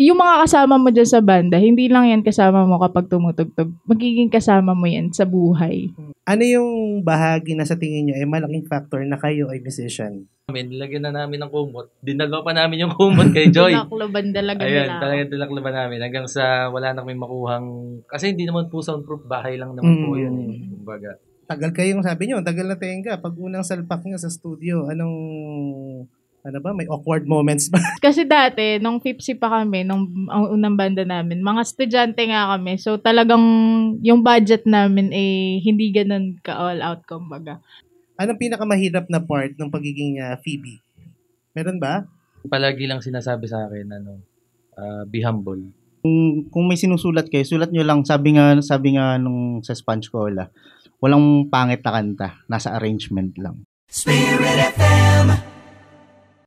yung mga kasama mo dyan sa banda, hindi lang yan kasama mo kapag tumutugtog. Magiging kasama mo yan sa buhay. Ano yung bahagi na sa tingin nyo ay malaking factor na kayo ay musician? Nilagyan na namin ng kumot. Dinalaw pa namin yung kumot kay Joy. Tinakloban talaga Ayan, nila. talagang tinakloban namin. Hanggang sa wala na kami makuhang... Kasi hindi naman po soundproof. Bahay lang naman po yun. Kumbaga. Tagal kayong sabi nyo, tagal na tenga. Pag unang salpak nyo sa studio, may awkward moments ba? Kasi dati, nung Fipsi pa kami, nung ang unang banda namin, mga estudyante nga kami. So talagang yung budget namin hindi ganun ka-all out, kumbaga. Anong pinakamahirap na part ng pagiging Phoebe? Meron ba? Palagi lang sinasabi sa akin, be humble. Kung may sinusulat kayo, sulat nyo lang, sabi nga nung sa Sponge Cola, walang pangit na kanta, nasa arrangement lang. Spirit FM.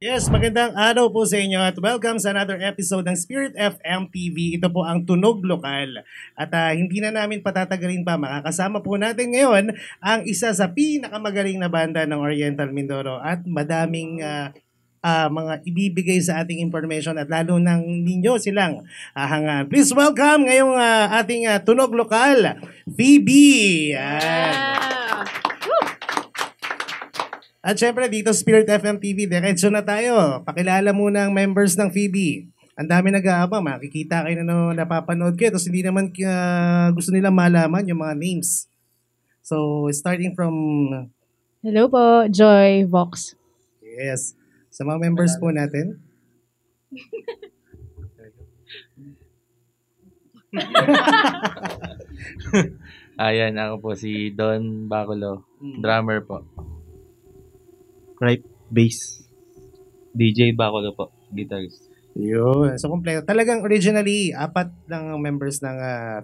Yes, magandang araw po sa inyo at welcome sa another episode ng Spirit FM TV. Ito po ang Tunog Lokal. At hindi na namin patatagalin pa, makakasama po natin ngayon ang isa sa pinakamagaling na banda ng Oriental Mindoro at madaming mga ibibigay sa ating information at lalo nang ninyo silang hangaan. Please welcome ngayong ating Tunog Lokal, Phoebe! Yeah. At syempre dito Spirit FM TV, diretso na tayo. Pakilala muna ang members ng Phoebe. Ang dami nag-aabang, makikita kayo na napapanood kayo, tapos hindi naman gusto nila malaman yung mga names. So, starting from... Hello po, Joy Vox. Yes. Sa mga members po natin. Ayan, ako po si Don Baculo, drummer po. Right, bass. DJ Baculo po, guitarist. Yun. So, kompleto. Talagang originally, 4 lang ang members ng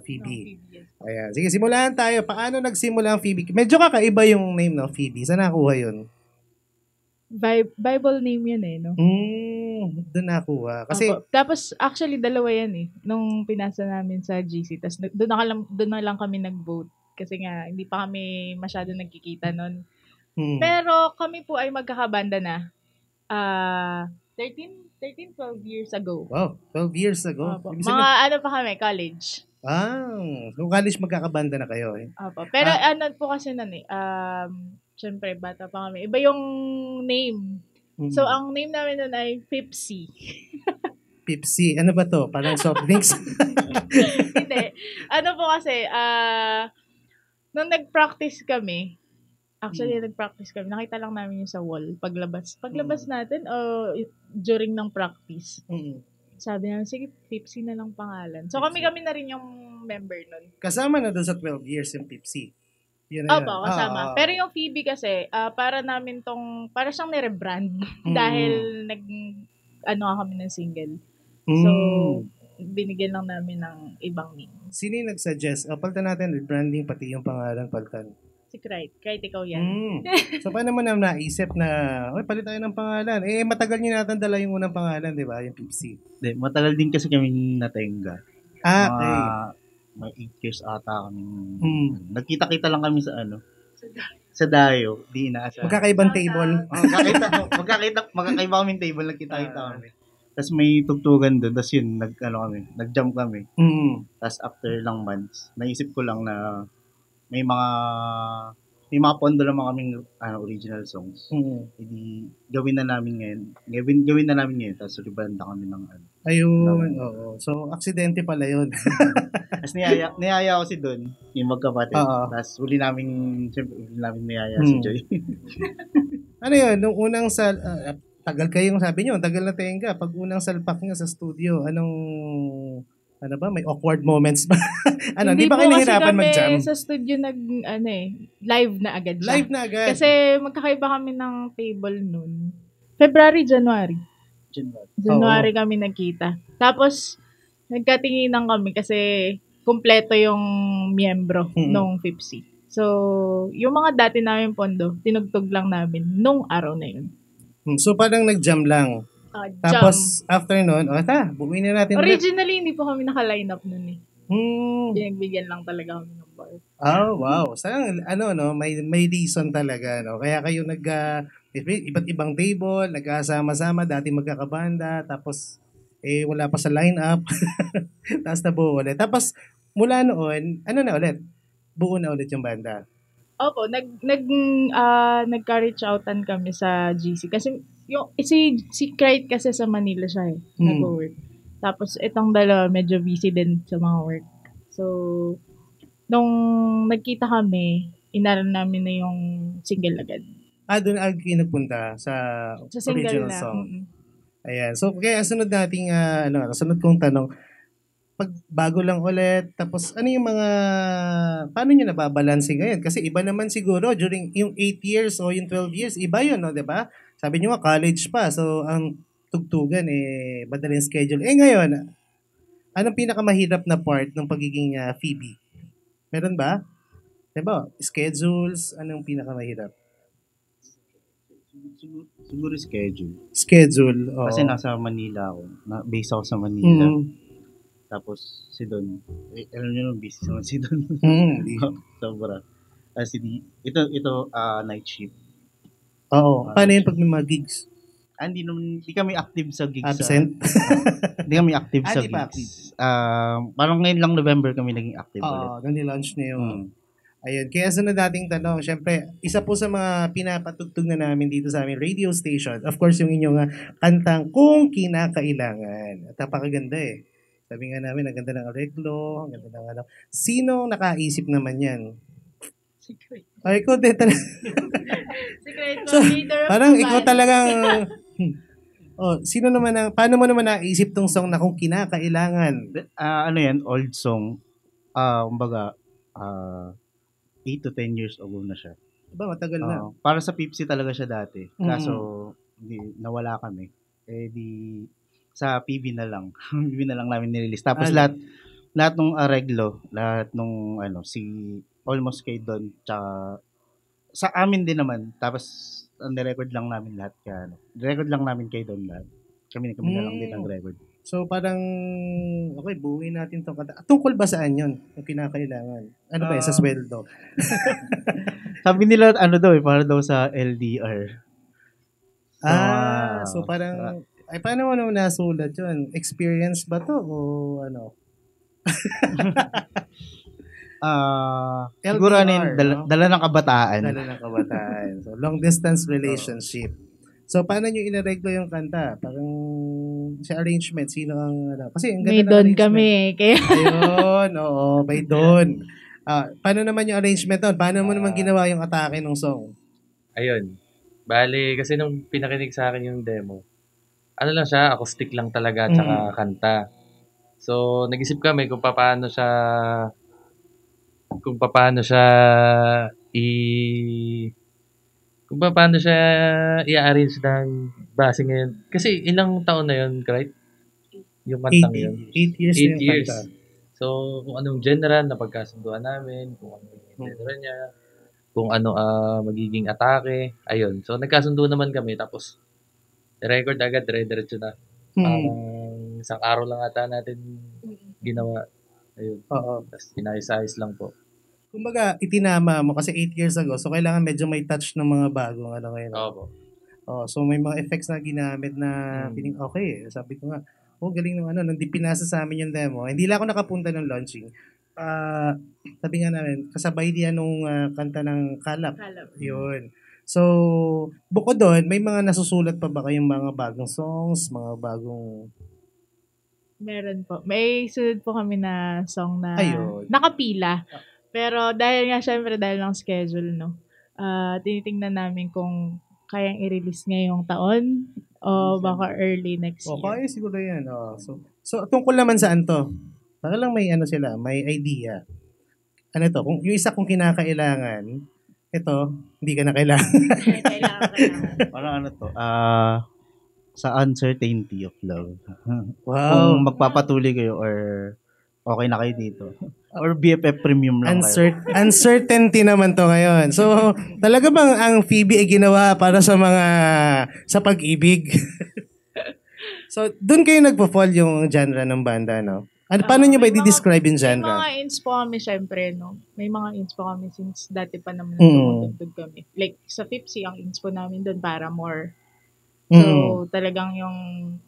Phoebe. Ayan. Sige, simulan tayo. Paano nagsimula ang Phoebe? Medyo kakaiba yung name, no? Phoebe. Saan nakuha yun? Bible name yun no? Doon nakuha. Kasi... Tapos, actually, dalawa yan nung pinasa namin sa GC. Tapos, doon na lang kami nag-vote. Kasi nga, hindi pa kami masyado nagkikita nun. Pero kami po ay magkakabanda na 12 years ago. Wow, 12 years ago. Mga pa kami, college. Nung college magkakabanda na kayo Opo. Pero po kasi nun syempre bata pa kami. Iba yung name. So ang name namin nun ay Pipsi. Pipsi. Ano ba to? Parang soft drinks? Hindi. Ano po kasi, nung nag-practice kami, nag-practice kami. Nakita lang namin yung sa wall. Paglabas natin o during ng practice. Sabi namin, sige, Pipsi na lang pangalan. So kami na rin yung member nun. Kasama na doon sa 12 years yung Pipsi. Opo, kasama. Pero yung Phoebe kasi, para siyang nirebrand. Dahil kami ng single. So, binigyan lang namin ng ibang name. Sino yung nag-suggest? Palitan natin, rebranding, pati yung pangalan, palitan. Si Krite. Krite, ikaw yan. So, paano mo naman naisip na, palit tayo ng pangalan? Matagal niyo natin dala yung unang pangalan, di ba? Yung Pipsi. Matagal din kasi kami natenga. Okay. May 8 years ata kami. Nagkita-kita lang kami sa Dayo. Di inaasa. Magkakaibang table. Magkakaiba kaming table. Nagkita-kita kami. Tapos may tugtugan doon. Tapos yun, nag-jump kami. Tapos after lang months, naisip ko lang na may mga pondo lang kaming original songs. Hindi gawin na namin ngayon. Tapos ribanda kami ng Ayun, oo. So, aksidente pala yun. Tapos niyaya ko si Don, yung magkapatid. Tapos huli namin niyaya si Joy. Ano yun, nung unang tagal kayong sabi nyo, tagal na tenga. Pag unang salpak nyo sa studio, may awkward moments ba? Hindi ba kayo nahihirapan mag-jam? Hindi po kasi kami sa studio live na agad siya. Live na agad? Kasi magkakaiba kami ng table nun. February, January kami nagkita. Tapos, nagkatinginan kami kasi kumpleto yung miyembro nung Pipsi. So, yung mga dati namin pondo, tinugtog lang namin nung araw na yun. So, parang nag-jam lang. Tapos, after nun, buuin na natin. Originally, hindi po kami naka-line up nun Pinagbigyan lang talaga kami ng bar. Wow. Sayang, may reason talaga, no? Kaya kayo iba't ibang table, nagkasama-sama, dati magkakabanda, tapos wala pa sa lineup. Tapos nabuo ulit. Tapos, mula noon, ano na ulit? Buo na ulit yung banda. Opo, nagka-reach outan kami sa GC. Kasi, si Kite kasi sa Manila siya nag-work. Tapos, itong dalawa, medyo busy din sa mga work. So, nung nagkita kami, inaral namin na yung single agad. Doon kayo nagpunta sa single original na. song. Ayan. So, kaya sunod nating, sunod kong tanong, pag bago lang ulit, tapos ano yung mga, paano nyo nababalanse ngayon? Kasi iba naman siguro, during yung 8 years o yung 12 years, iba yun, no, diba? Sabi nyo nga, college pa. So, ang tugtugan, madaling schedule. Ngayon, anong pinakamahirap na part ng pagiging Phoebe? Meron ba? Diba? Schedules, anong pinakamahirap? Siguro schedule. Schedule, oo. Kasi nasa Manila ako. Base ako sa Manila. Tapos si Don, alam niyo naman, busy naman si Don. Sobra. Kasi ito night shift. Oo. Paano yun pag may mga gigs? Hindi kami active sa gigs. Absent? Hindi kami active sa di ba gigs. Parang ngayon lang November kami naging active ulit. Oo, nung nilaunch na yun. Ayun, kaya sunod nating tanong, syempre, isa po sa mga pinapatugtog na namin dito sa aming radio station, of course, yung inyong kantang Kung Kinakailangan. At napakaganda Sabi nga namin, ang ganda ng areglo, ang ganda ng ano. Sino nakaisip naman yan? Secret. Ay, ikaw din talaga. Secret So, parang ikaw talagang... paano mo naman naisip tong song na Kung Kinakailangan? Ano yan, old song. Kumbaga, 8 to 10 years ago na siya. Ba, matagal na. Para sa Pepsi talaga siya dati. Kaso, nawala kami. Sa PB na lang. PB na lang namin nirelease. Tapos lahat ng areglo, lahat ng si Almost kay Don, tsaka sa amin din naman. Tapos, nirecord lang namin lahat record lang namin kay Don lahat. Kami na lang din ang record. So, parang, okay, buuin natin itong kanta. Tungkol ba saan yun? Yung kinakailangan? Ano ba sa sweldo? Sabi nila, para daw sa LDR. So parang, paano mo naman nasulat yun? Experience ba to? O ano? Siguro dala ng kabataan. Dala ng kabataan. So, long distance relationship. So, paano nyo inareglo yung kanta? Parang sa arrangement, sino ang... Kasi ang ganda may ng Don arrangement. kami kaya... Ayun, oo, may Don. Paano naman yung arrangement doon? Paano mo naman ginawa yung atake ng song? Ayun. Bali, kasi nung pinakinig sa akin yung demo, ano lang siya, acoustic lang talaga, tsaka kanta. So, nag-isip kami kung paano siya i-arrange ng base ngayon. Kasi ilang taon na yun, right? Yung kantang yun. 8 years na yung kanta. So, kung anong genre na pagkasunduan namin, kung anong genre niya, kung ano magiging atake, ayun. So, nagkasundo naman kami, tapos record agad, dire-diretso na. Parang isang araw lang ata natin ginawa. Ayun. Oo. Tapos, inayos-ayos lang po. Kumbaga, itinama mo kasi 8 years ago, so kailangan medyo may touch ng mga bagong ngayon. Opo. So may mga effects na ginamit na feeling okay. Sabi ko nga, galing nung pinasa sa amin yung demo. Hindi lang ako nakapunta ng launching. Sabi nga namin, kasabay diyan nung kanta ng Kalap. Yun. So, bukod doon, may mga nasusulat pa ba kayong mga bagong songs, mga bagong... Meron po. May sunod po kami na song na nakapila. Pero dahil lang schedule, tinitingnan namin kung kayang i-release ngayong taon o baka early next year. Kaya siguro yan. So, tungkol naman saan to? Baka lang may idea. Ano to? Kung yung isa kung kinakailangan, ito, hindi ka na kailangan. kailangan. Parang sa uncertainty of love. Wow. Kung magpapatuloy kayo or okay na kayo dito. Or BFF premium lang kayo. Uncertainty naman to ngayon. So, talaga bang ang Phoebe ay ginawa para sa pag-ibig? So, doon kayo nagpo-fall yung genre ng banda, no? Paano nyo ba i-describe yung genre? May mga inspo kami, syempre, no? May mga inspo kami since dati pa naman tumutugtog kami. Like, sa Pepsi, ang inspo namin doon para more. So, talagang yung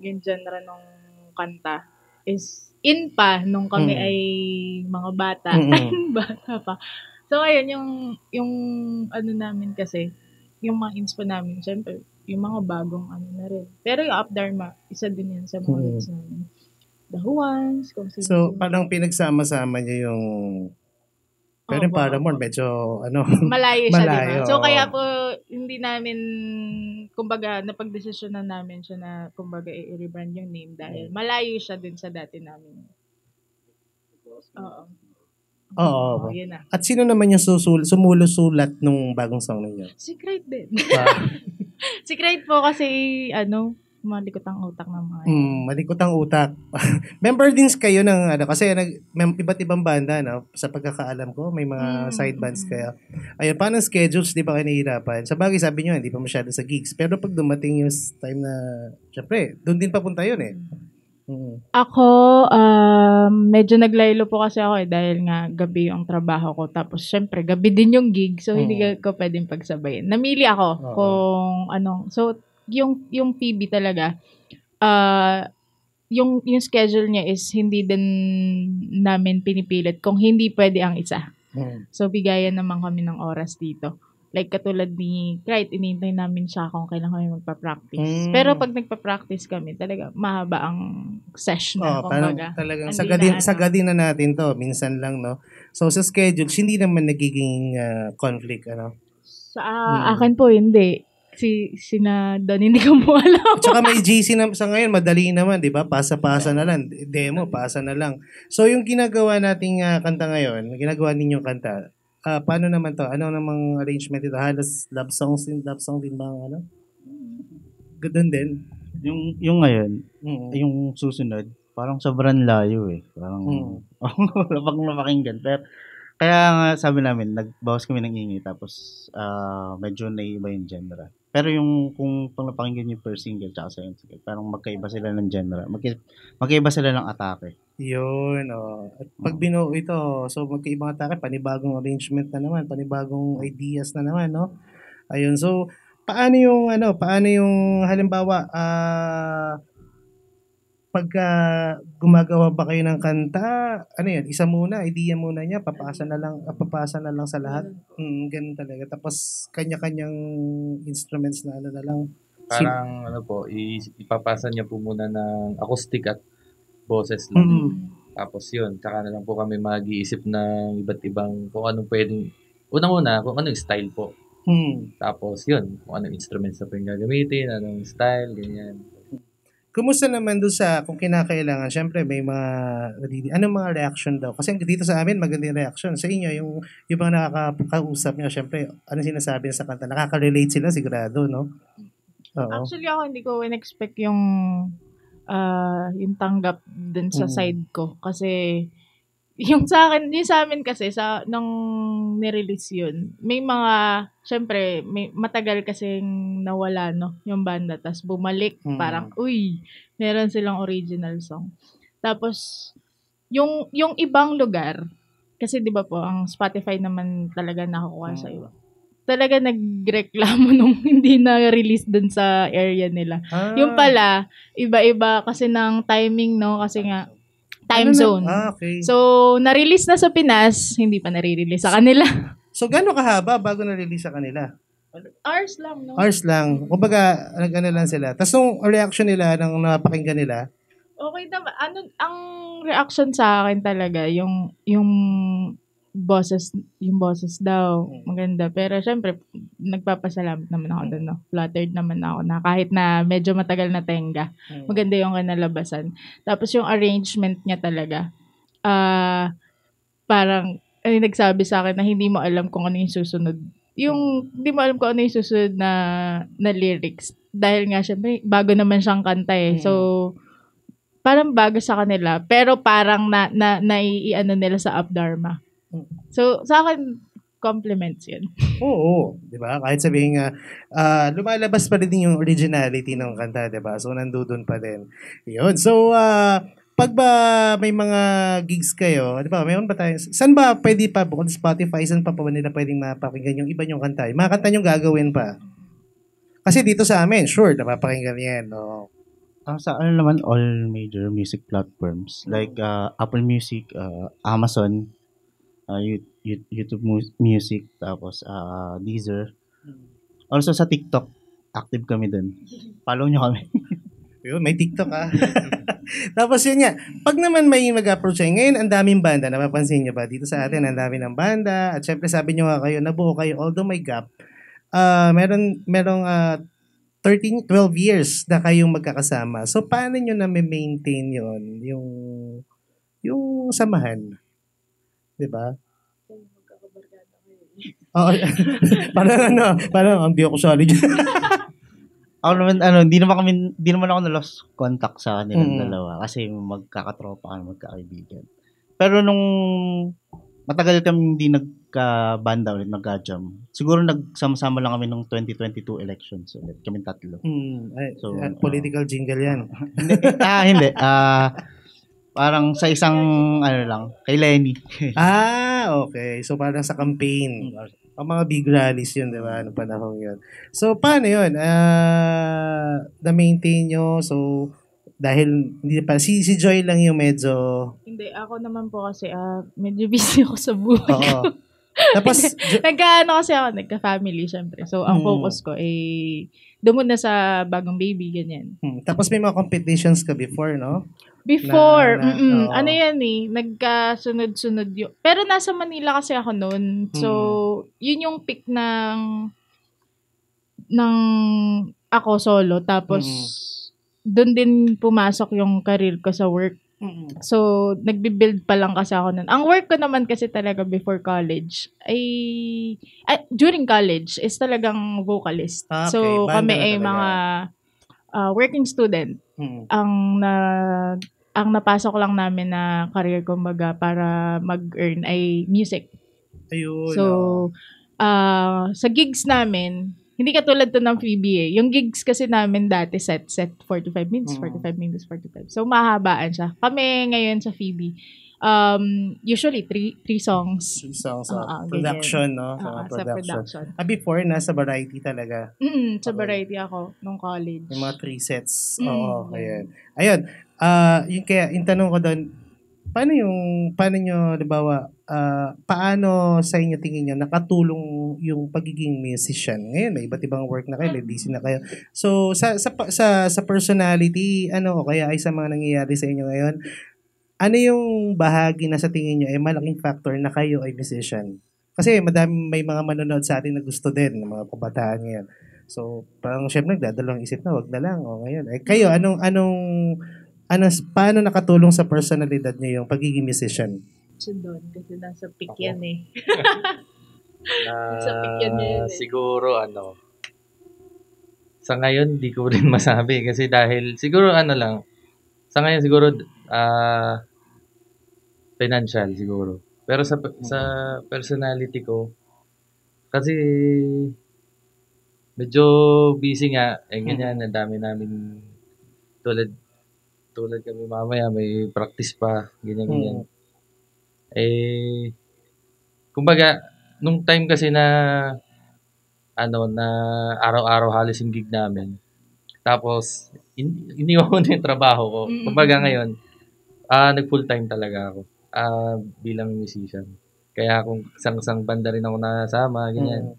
genre ng kanta is in pa nung kami ay mga bata. Bata pa. So, ayun, yung ano namin kasi, yung mga inspo namin, syempre, yung mga bagong ano na rin. Pero yung Up Dharma, isa din yan sa mga hits namin. The Who-Ones, kung sino. So, parang pinagsama-sama niyo yung... Pero yung Paramore, medyo ano... Malayo siya, malayo, diba? So, kaya po, hindi namin, kumbaga, napagdesisyonan namin siya na, kumbaga, i-rebrand yung name dahil malayo siya din sa dati namin. Oo. Oo. Yun na. At sino naman yung sumulusulat nung bagong song ninyo? Secret din. Secret po kasi, malikot ang utak ng mga malikot ang utak. Member din kayo ng, kasi iba't ibang banda, no? Sa pagkakaalam ko, may mga side bands kayo. Ayun, paano schedules, di ba kayo nahihirapan? Sa bagay, sabi nyo, hindi pa masyado sa gigs. Pero pag dumating yung time na, syempre, doon din papunta yun eh. Ako, medyo naglaylo po kasi ako dahil nga gabi yung trabaho ko. Tapos, syempre, gabi din yung gig. So, hindi ko pwedeng pagsabayin. Namili ako kung anong... So, yung PB talaga, yung schedule niya is hindi din namin pinipilit kung hindi pwede ang isa. So, bigayan naman kami ng oras dito. Like, katulad ni Clyde, inintay namin siya kung kailan kami magpa-practice. Pero pag nagpa-practice kami, talaga mahaba ang session na. Talagang sagadin na natin to. Minsan lang, no? So, sa schedule, hindi naman nagiging conflict, ano? Sa akin po, hindi. Sina Don, hindi ko mo alam. Tsaka may GC na sa ngayon, madali naman, di ba? Pasa-pasa na lang. Demo, pasa na lang. So, yung ginagawa nating kanta ngayon, ginagawa ninyong kanta, paano naman to? Ano namang arrangement ito? Halos love song din ba? Ano? Ganoon din. Yung ngayon, yung susunod, parang sobrang layo eh. Parang wala pang napakinggan. Pero kaya nga sabi namin, nagbawas kami ng ingay tapos medyo naiiba yung genre. Pero yung kung pang napakinggan yung first single tsaka second single, parang magkaiba sila ng genre. Magkaiba sila ng atake. Yun, At pag binuo ito, so magkaibang atake, panibagong arrangement na naman, panibagong ideas na naman, no? Ayun, so paano yung halimbawa, pagka gumagawa ba kayo ng kanta, isa muna, idea muna niya, papasa na lang sa lahat. Ganun talaga. Tapos kanya-kanyang instruments na na lang. Parang ipapasa niya po muna ng acoustic at boses lang. Tapos yun, tsaka na lang po kami mag-iisip ng iba't ibang kung anong pwedeng, unang-una, kung anong style po. Tapos yun, kung anong instruments na po yung gagamitin, anong style, ganyan. Kumusta naman doon sa kung kinakailangan? Siyempre may anong mga reaction daw? Kasi dito sa amin magandang reaction. Sa inyo, yung mga nakakausap niyo, siyempre, ano sinasabi sa kanta? Nakaka-relate sila sigurado, no? Oo. Actually, ako hindi ko in-expect yung tanggap dun sa side ko. Kasi yung sa amin kasi nung nirelease yun, may mga, syempre, may matagal kasing nawala, no, yung banda. Tapos bumalik, parang, meron silang original song. Tapos, yung ibang lugar, kasi di ba po, ang Spotify naman talaga nakakuha sa iba. Talaga nagreklamo nung hindi na-release dun sa area nila. Yung pala, iba-iba kasi ng timing, no, kasi nga, time zone. Okay. So, na-release na sa Pinas, hindi pa nare-release sa kanila. So, gano'ng kahaba bago na-release sa kanila? Hours lang, no? Hours lang. Kumbaga, lang sila. Tapos, yung reaction nila nang napakinggan nila? Okay naman. Ang reaction sa akin talaga, yung boses daw, maganda. Pero syempre, nagpapasalamat naman ako doon, no? Flattered naman ako na kahit na medyo matagal na tenga, maganda yung kanalabasan. Tapos yung arrangement niya talaga, parang, nagsabi sa akin na hindi mo alam kung ano yung susunod. Hindi mo alam kung ano yung susunod na lyrics. Dahil nga, syempre, bago naman siyang kanta eh. So, parang bago sa kanila. Pero parang naiiano nila sa Up Dharma. So, sa akin, compliments yun. Oo, di ba? Kahit sabihin nga, lumalabas pa rin yung originality ng kanta, di ba? So, nandoon pa din. Yun. So, pag ba may mga gigs kayo, di ba, mayroon ba tayo, saan ba pwede pa, bukod Spotify, saan pa nila pwedeng mapakinggan yung iba yung kanta? Yung mga kanta yung gagawin pa. Kasi dito sa amin, sure, napapakinggan yan, no? Sa ano naman, all major music platforms like Apple Music, Amazon, YouTube Music, tapos Deezer. Also sa TikTok, active kami dun. Follow nyo kami. Yun, may TikTok Tapos yun nga, pag naman may mag-approach kayo, ngayon ang daming banda, napapansin nyo ba? Dito sa atin, ang dami ng banda. At syempre sabi nyo nga kayo, nabuo kayo, although may gap, merong 12 years na kayong magkakasama. So, paano nyo na-maintain yun? Yung samahan. Diba? Oo. parang ang di ako solid. Ako naman, hindi naman ako na-lost contact sa kanilang dalawa kasi magkakatropa kami, magkakaibigan. Pero nung matagal kami hindi nagka-banda ulit, nagka-jam. Siguro nagsama-sama lang kami nung 2022 elections ulit, kaming tatlo. So, political jingle yan. Hindi. Parang sa isang, lang, kay Lenny. Okay. So, parang sa campaign. Ang mga big rallies yun, di ba? Noong panahon yun. So, paano yun? Na-maintain nyo? So, dahil hindi pa, si Joy lang yung medyo... Hindi, ako naman po kasi medyo busy ako sa buhay ko. Tapos, nagka-family syempre. So, ang focus ko doon muna sa bagong baby, ganyan. Tapos may mga competitions ka before, no? Before, ano yan nagkasunod-sunod yun. Pero nasa Manila kasi ako noon. So, yun yung peak ng ako solo. Tapos, doon din pumasok yung career ko sa work. So, nagbi-build pa lang kasi ako nun. Ang work ko naman kasi talaga before college during college is talagang vocalist. Okay, so, kami ay mga working student. Ang napasok lang namin na career kumbaga para mag-earn ay music. Ayun. So, sa gigs namin, hindi katulad to ng PBA. Yung gigs kasi namin dati set 45 minutes, 45 minutes, 45. So, mahabaan siya. Kami ngayon sa Phoebe, usually 3 songs. 3 songs. Production, no? Sa production. Before, nasa variety talaga. Sa variety ako nung college. Yung mga 3 sets. Ayun. Yung tanong ko doon, paano nyo, halimbawa, paano sa inyo tingin nyo nakatulong yung pagiging musician? Ngayon, may iba't ibang work na kayo, may busy na kayo. So, sa personality, kaya ay sa mga nangyayari sa inyo ngayon, ano yung bahagi na sa tingin nyo ay malaking factor na kayo ay musician? Kasi may mga manonood sa atin na gusto din, ng mga kabataan ngayon. So, parang syempre, nagdadalawang isip na, wag na lang. Ngayon. Kayo, paano nakatulong sa personalidad niyo yung pagiging musician? Doon, kasi nasa peak yan Sa peak yan siguro, sa ngayon, di ko rin masabi. Kasi dahil, siguro sa ngayon siguro, financial siguro. Pero sa personality ko, kasi medyo busy nga, ganyan, ang dami namin tulad kami mamaya, may practice pa, ganyan. Kumbaga, nung time kasi na araw-araw halos yung gig namin. Tapos, iniwan ko na yung trabaho ko. Kumbaga ngayon, nag-full time talaga ako bilang musician. Kaya kung sang banda rin ako nasama, ganyan.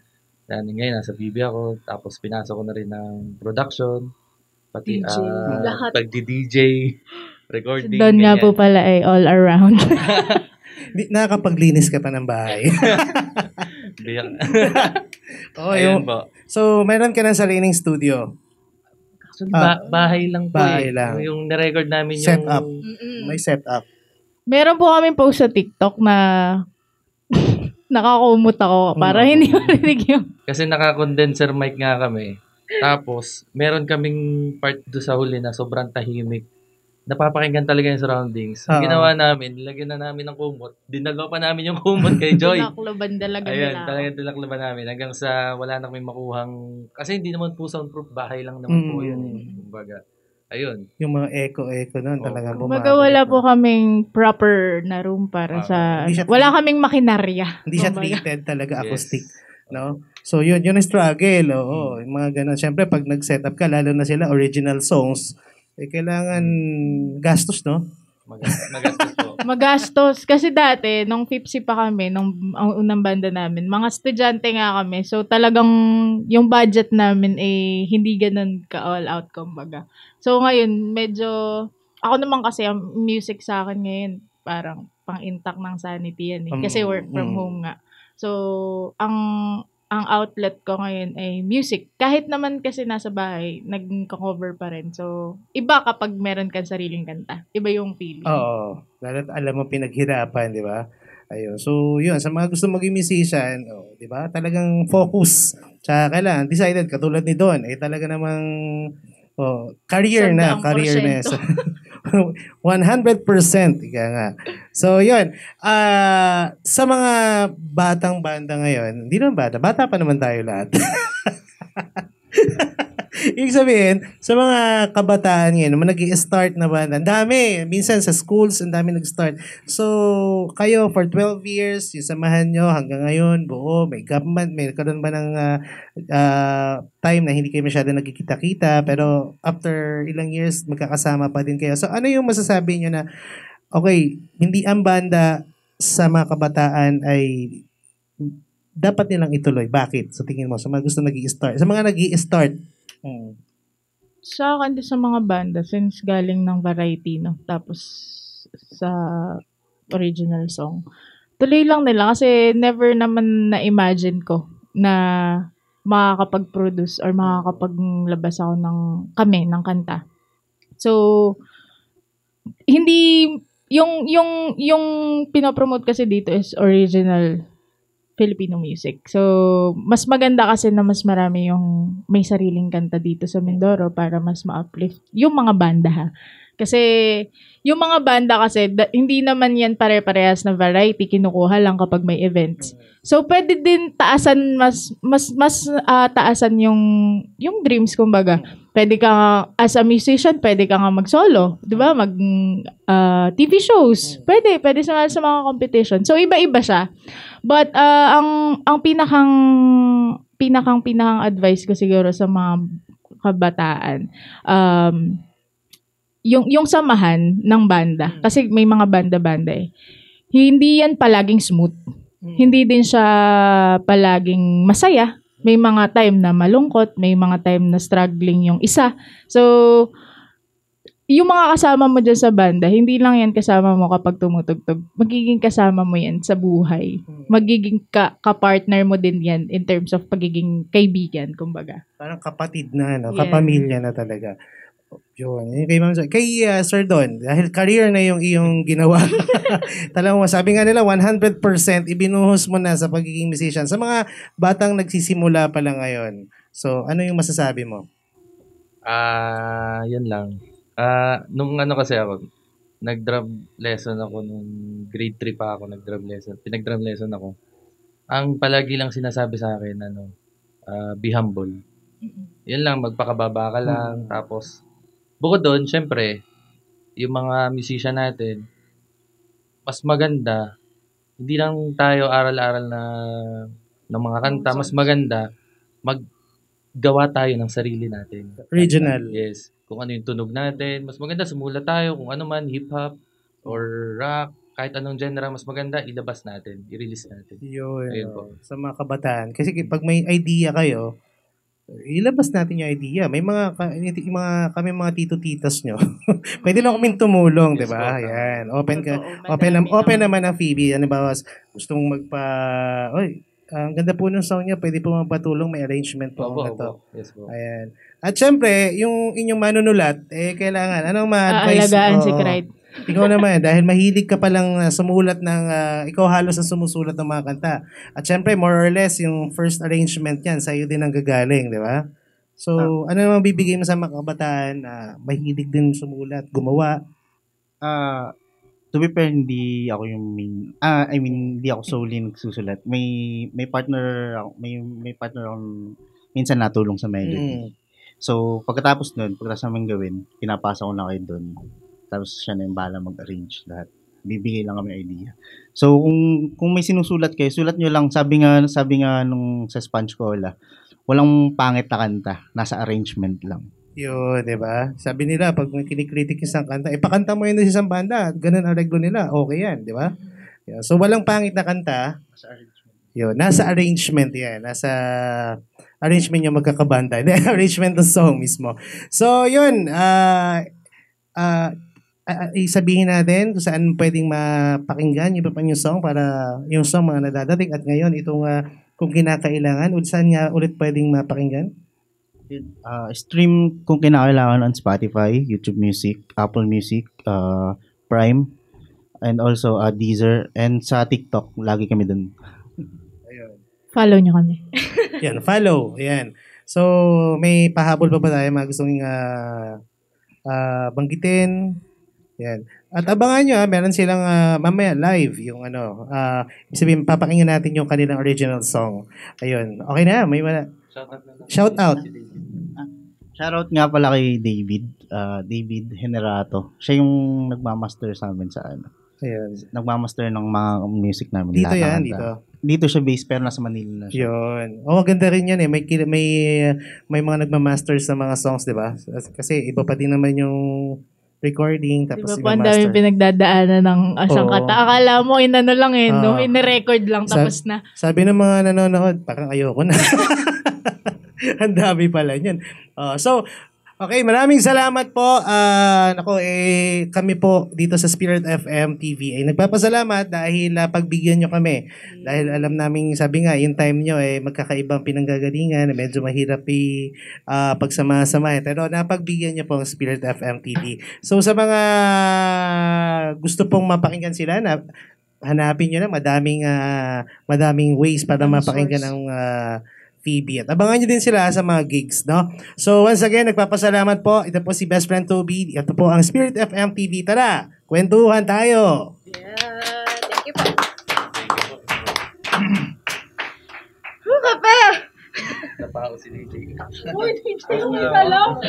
Ngayon, nasa BB ako. Tapos, pinasok ko na rin ng production. Pati, pagdi-DJ, recording. Doon nga po pala all around. Nakakapaglinis ka pa ng bahay. Ayun po. So, meron ka ng sariling studio. Actually, bahay lang po. Bahay lang. Yung nirecord namin yung... Setup. May setup. Meron po kami post sa TikTok na nakakumot ako para hindi marinig yung... Kasi naka-condenser mic nga kami. Tapos, meron kaming part do sa huli na sobrang tahimik. Napapakinggan talaga yung surroundings. Ang ginawa namin, nilagyan na namin ng kumot. Dinagaw pa namin yung kumot kay Joy. Tinakloban talaga nila. Ayun, talagang tinakloban namin. Hanggang sa wala na kami makuhang... Kasi hindi naman po soundproof, bahay lang naman po yun. Kumbaga, ayun. Yung mga echo nun talaga bumabalik. Kumbaga wala po kaming proper na room para sa... Wala kaming makinarya. Hindi siya treated talaga acoustic. No? So, yun yung struggle. Yung mga ganun. Siyempre, pag nag-setup ka, lalo na sila original songs, kailangan gastos, no? Magastos po. Magastos. Kasi dati, nung Fipsi pa kami, nung ang unang banda namin, mga estudyante nga kami. So, talagang yung budget namin hindi ganun ka-all out, kumbaga. So, ngayon, medyo, ako naman kasi, ang music sa akin ngayon, parang pang-intact ng sanity yan eh. Kasi work from home nga. So, ang outlet ko ngayon ay music. Kahit naman kasi nasa bahay, nag-cover pa rin. So, iba kapag meron kang sariling kanta. Iba yung feeling. Oo. Lalo't alam mo pinaghirapan, di ba? Ayun. So, yun. Sa mga gusto maging musician, di ba? Talagang focus. Tsaka kailangan, decided, katulad ni Don, talaga namang career na. Career na. 100%. Ika nga. So, yun. Sa mga batang banda ngayon, hindi naman bata pa naman tayo lahat. Ibig sabihin, sa mga kabataan ngayon, nag-i-start na banda, ang dami. Minsan sa schools, ang dami nag-start. So, kayo, for 12 years, yung samahan nyo hanggang ngayon, buo, may government, may karoon ba ng time na hindi kayo masyado nagkikita-kita, pero after ilang years, magkakasama pa din kayo. So, ano yung masasabi nyo na, okay, hindi ang banda sa mga kabataan ay dapat nilang ituloy. Bakit? Sa tingin mo, sa mga gusto nag-i-start. Sa mga nag-i-start. Sa akin, sa mga banda, since galing ng variety, no? Tapos, sa original song, tuloy lang nila kasi never naman na-imagine ko na makakapag-produce or makakapaglabas ako ng kanta. So, hindi, yung pinopromote kasi dito is original Filipino music. So, mas maganda kasi na mas marami yung may sariling kanta dito sa Mindoro para mas ma-uplift yung mga banda ha. Kasi, yung mga banda kasi, hindi naman yan pare-parehas na variety, kinukuha lang kapag may events. So, pwede din taasan, mas taasan yung dreams, kumbaga. Pwede ka, as a musician, pwede ka nga mag-solo. Diba? TV shows. Pwede sa mga competition. So, iba-iba siya. But, ang pinakang advice ko siguro sa mga kabataan, yung samahan ng banda. Kasi may mga banda-banda eh. Hindi yan palaging smooth. Hindi din siya palaging masaya. May mga time na malungkot, may mga time na struggling yung isa. So, yung mga kasama mo dyan sa banda, hindi lang yan kasama mo kapag tumutugtog. Magiging kasama mo yan sa buhay. Magiging ka-partner mo din yan in terms of pagiging kaibigan, kumbaga. Parang kapatid na, no? Kapamilya na talaga. Yun. Kay Sir Don, dahil career na yung iyong ginawa. Talagang sabi nga nila, 100% ibinuhos mo na sa pagiging musician. Sa mga batang nagsisimula pa lang ngayon. So, ano yung masasabi mo? Yun lang. Nung kasi ako, nag-drum lesson ako nung grade 3 pa ako, pinag-drum lesson ako. Ang palagi lang sinasabi sa akin, be humble. Yun lang, magpakababa ka lang, tapos bukod doon, syempre, yung mga musician natin, mas maganda, hindi lang tayo aral-aral ng mga kanta, mas maganda, maggawa tayo ng sarili natin. Original. Yes. Kung ano yung tunog natin, mas maganda sumulat tayo, kung ano man, hip-hop, or rock, kahit anong genre, mas maganda, ilabas natin, i-release natin. Ayun po. Sa mga kabataan. Kasi pag may idea kayo, ilabas natin yung idea. May kami mga tito-titas nyo. Pwede na kaming tumulong, di ba? Yan. Open naman ang Phoebe. Ano ba, gusto mong ang ganda po ng song niya, pwede po magpatulong, may arrangement po na to. Yes po. Ayan. At syempre, yung inyong manunulat, kailangan, anong ma-advise? Alagaan si Clyde. Ikaw naman, dahil mahilig ka palang sumulat ikaw halos ang sumusulat ng mga kanta. At syempre, more or less, yung first arrangement yan, sa'yo din ang gagaling, di ba? So, ano naman bibigay mo sa mga kabataan na mahilig din sumulat, gumawa? To be fair, hindi ako yung hindi ako solely nagsusulat. May partner ako, may partner akong minsan natulong sa melody. So, pagkatapos namin gawin, pinapasa ko na kayo doon. Tapos siya na yung bahala mag-arrange lahat. Bibigay lang kami idea. So, kung may sinusulat kayo, sulat nyo lang, sabi nga nung sa Sponge Cola, walang pangit na kanta, nasa arrangement lang. Yun, di ba? Sabi nila, pag may kinikritik isang kanta, ipakanta mo yun sa isang banda. Ganun ang reglo nila. Okay yan, di ba? Yeah. So, walang pangit na kanta. Sa arrangement. Yun, nasa arrangement yan. Nasa arrangement yung magkakabanda. Arrangement ng song mismo. So, yun. Sabihin natin kung saan pwedeng mapakinggan yung iba pa yung song para yung song mga nadadating. At ngayon, itong kung kinakailangan, saan nga ulit pwedeng mapakinggan? Stream kung kinakailangan on Spotify, YouTube Music, Apple Music, Prime, and also Deezer, and sa TikTok, lagi kami dun. Ayun. Follow nyo kami. Yan, follow. Yan. So, may pahabol pa ba tayo mga gustong banggitin? Yan. At abangan nyo, meron silang mamaya live, yung ibig sabihin, papakinggan natin yung kanilang original song. Ayun. Okay na, may wala. Shout out. Shoutout nga pala kay David Generato. Siya yung nagmamaster sa amin sa Ayun. Nagmamaster ng mga music namin. Dito lahat yan, ng dito. kanta. Dito siya base pero nasa Manila na siya. Yun. Ganda rin yan eh. May mga nagmamaster sa mga songs, di ba? Kasi iba pa din naman yung recording, tapos Diba po, ang daming pinagdadaanan ng asang Oo. kata. Akala mo, inano lang no? Ine-record lang, tapos na. Sabi ng mga nanonood, parang ayoko na. Ang dami pala yun. So, okay, maraming salamat po. Kami po dito sa Spirit FM TV ay nagpapasalamat dahil pagbigyan nyo kami. Dahil alam namin, sabi nga, yung time nyo magkakaibang pinanggagalingan, medyo mahirap pagsama-sama. Pero napagbigyan nyo po ang Spirit FM TV. So, sa mga gusto pong mapakinggan sila, hanapin nyo na madaming ways para mapakinggan ang Phoebe. At abangan nyo din sila sa mga gigs, no? So, once again, nagpapasalamat po. Ito po si Best Friend Toby. Ito po ang Spirit FM TV. Tara, kwentuhan tayo! Yeah, thank you po. Kape! Napako si DJ. Uy, DJ, hindi ka lang.